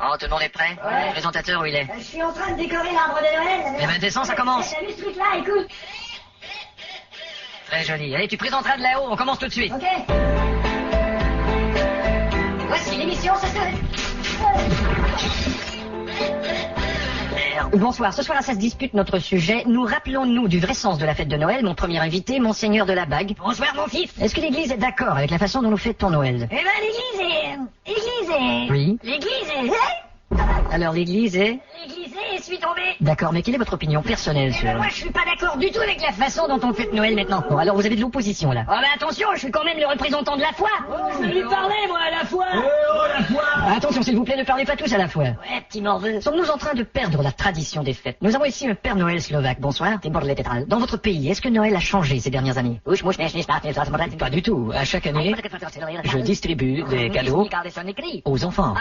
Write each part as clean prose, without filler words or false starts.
Oh, tout le monde est prêt? Ouais. Le présentateur, où il est? Je suis en train de décorer l'arbre de Noël. Eh ben, descends, ça commence. T'as vu ce truc-là, écoute. Très joli. Allez, tu présenteras de là-haut, on commence tout de suite. Ok. Voici l'émission, ce soir. Bonsoir, ce soir à Ça se dispute notre sujet. Nous rappelons-nous du vrai sens de la fête de Noël. Mon premier invité, Monseigneur de la Bague. Bonsoir, mon fils. Est-ce que l'Église est d'accord avec la façon dont nous fêtons Noël? Eh ben, l'église est... Oui. L'église est... Alors l'Église est... L'église est, suis tombé. D'accord, mais quelle est votre opinion personnelle Eh ben, sur... moi, je suis pas d'accord du tout avec la façon dont on fête Noël maintenant. Bon, alors vous avez de l'opposition là. Oh, ben, attention, je suis quand même le représentant de la foi. Je vais lui parler, moi, à la foi. Attention, s'il vous plaît, ne parlez pas tous à la fois. Ouais, petit morveux. Sommes-nous en train de perdre la tradition des fêtes? Nous avons ici un Père Noël slovaque. Bonsoir. Dans votre pays, est-ce que Noël a changé ces dernières années? Pas du tout. À chaque année, je distribue des cadeaux aux enfants.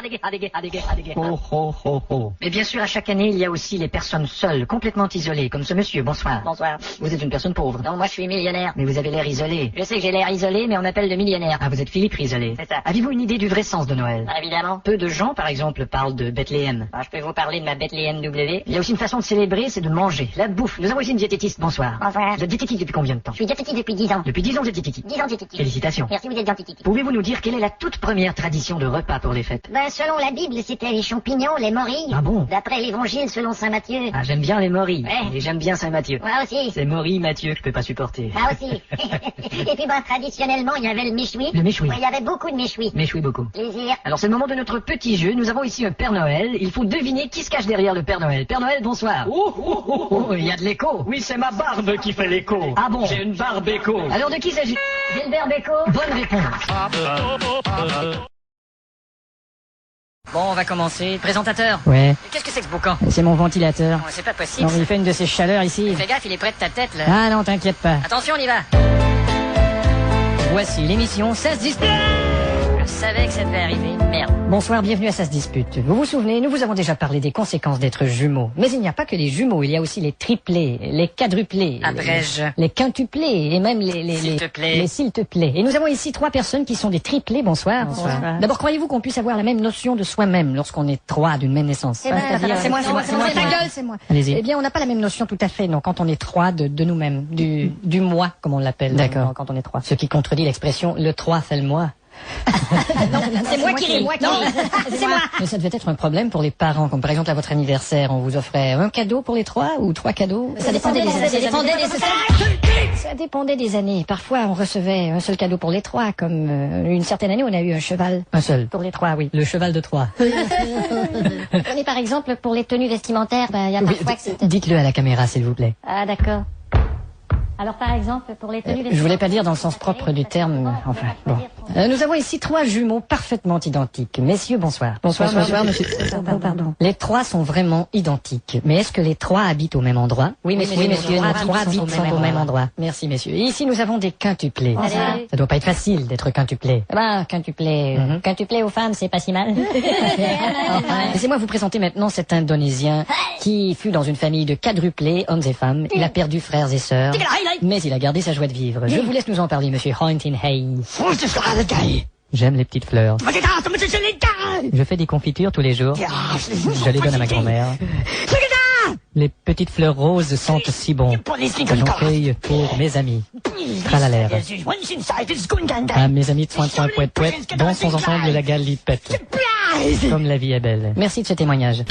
Oh, oh, oh, oh. Mais bien sûr, à chaque année, il y a aussi les personnes seules, complètement isolées, comme ce monsieur. Bonsoir. Bonsoir. Vous êtes une personne pauvre. Non, moi, je suis millionnaire. Mais vous avez l'air isolé. Je sais que j'ai l'air isolé, mais on m'appelle le millionnaire. Ah, vous êtes Philippe Risolé. C'est ça. Avez-vous une idée du vrai sens de Noël? Ah, évidemment. Peu de gens, par exemple, parlent de Bethléem. Ah, je peux vous parler de ma Bethléem W. Il y a aussi une façon de célébrer, c'est de manger. La bouffe. Nous avons ici une diététiste. Bonsoir. Bonsoir. Vous êtes diététique depuis combien de temps? Je suis diététique depuis 10 ans. Depuis 10 ans, vous êtes diététique. 10 ans diététique. Félicitations. Merci, vous êtes diététique. Pouvez-vous nous dire quelle est la toute première tradition de repas pour les fêtes? Ben, selon la Bible, c'était les champignons, les morilles. Ah bon? D'après l'évangile, selon Saint Matthieu. Ah, j'aime bien les morilles. Ouais. Et j'aime bien Saint-Mathieu. Moi aussi. C'est Morilles, Mathieu que je peux pas supporter. Moi aussi. Et puis, ben, traditionnellement, il y avait le méchoui. Le méchoui. Ouais, il y avait beaucoup de méchouis. Méchoui beaucoup. Plaisir. Alors c'est le moment de notre petit jeu. Nous avons ici un Père Noël. Il faut deviner qui se cache derrière le Père Noël. Père Noël, bonsoir. Oh, il y a de l'écho. Oui, c'est ma barbe qui fait l'écho. Ah bon? J'ai une barbe écho. Alors de qui s'agit? Gilbert Bécaud. Bonne réponse. Bon, on va commencer. Présentateur. Ouais, Qu'est-ce que c'est que ce boucan? c'est mon ventilateur. Oh, c'est pas possible. Non, il fait une de ces chaleurs ici. Fais gaffe, il est près de ta tête là. Ah non, t'inquiète pas. Attention, on y va. Voici l'émission Ça se dispute. Je savais que ça devait arriver. Merde. Bonsoir, bienvenue à Ça se dispute. Vous vous souvenez, nous vous avons déjà parlé des conséquences d'être jumeaux. Mais il n'y a pas que les jumeaux, il y a aussi les triplés, les quadruplés, Abrège. les quintuplés et même S'il te plaît. les s'il te plaît. Et nous avons ici 3 personnes qui sont des triplés. Bonsoir. Bonsoir. D'abord, croyez-vous qu'on puisse avoir la même notion de soi-même lorsqu'on est 3 d'une même naissance? Eh ben, C'est moi. c'est moi. Allez-y. Eh bien, on n'a pas la même notion tout à fait, non, quand on est 3 de nous-mêmes, du moi, comme on l'appelle. D'accord. Quand on est 3. Ce qui contredit l'expression le 3 fait le moi. C'est moi qui ris. Non, c'est moi. Mais ça devait être un problème pour les parents, comme par exemple à votre anniversaire, on vous offrait un cadeau pour les 3 ou 3 cadeaux. Ça dépendait des années. Ça dépendait des années. Parfois, on recevait un seul cadeau pour les 3, comme une certaine année, on a eu un cheval. Un seul. Pour les 3, oui. Le cheval de 3. Prenez par exemple pour les tenues vestimentaires, ben, il y a parfois que c'est... Dites-le à la caméra, s'il vous plaît. Ah, d'accord. Alors, par exemple, pour les tenues vestimentaires... Je voulais pas dire dans le sens propre du terme, mais enfin, bon. Nous avons ici 3 jumeaux parfaitement identiques. Messieurs, bonsoir. Bonsoir, monsieur. Pardon. Les 3 sont vraiment identiques. Mais est-ce que les 3 habitent au même endroit? Oui, messieurs, les 3 habitent au même endroit. Merci, messieurs. Et ici, nous avons des quintuplés. Allez. Ça doit pas être facile d'être quintuplé. Eh ben, quintuplé aux femmes, c'est pas si mal. Laissez-moi vous présenter maintenant cet Indonésien qui fut dans une famille de quadruplés, hommes et femmes. Il a perdu frères et sœurs, mais il a gardé sa joie de vivre. Je vous laisse nous en parler, monsieur Hointin Hay. J'aime les petites fleurs. Je fais des confitures tous les jours. Je les donne à ma grand-mère. Les petites fleurs roses sentent si bon. J'en cueille pour mes amis. Tralalère. Ah, mes amis de soin poète poète, dansons ensemble la galipette. Comme la vie est belle. Merci de ce témoignage.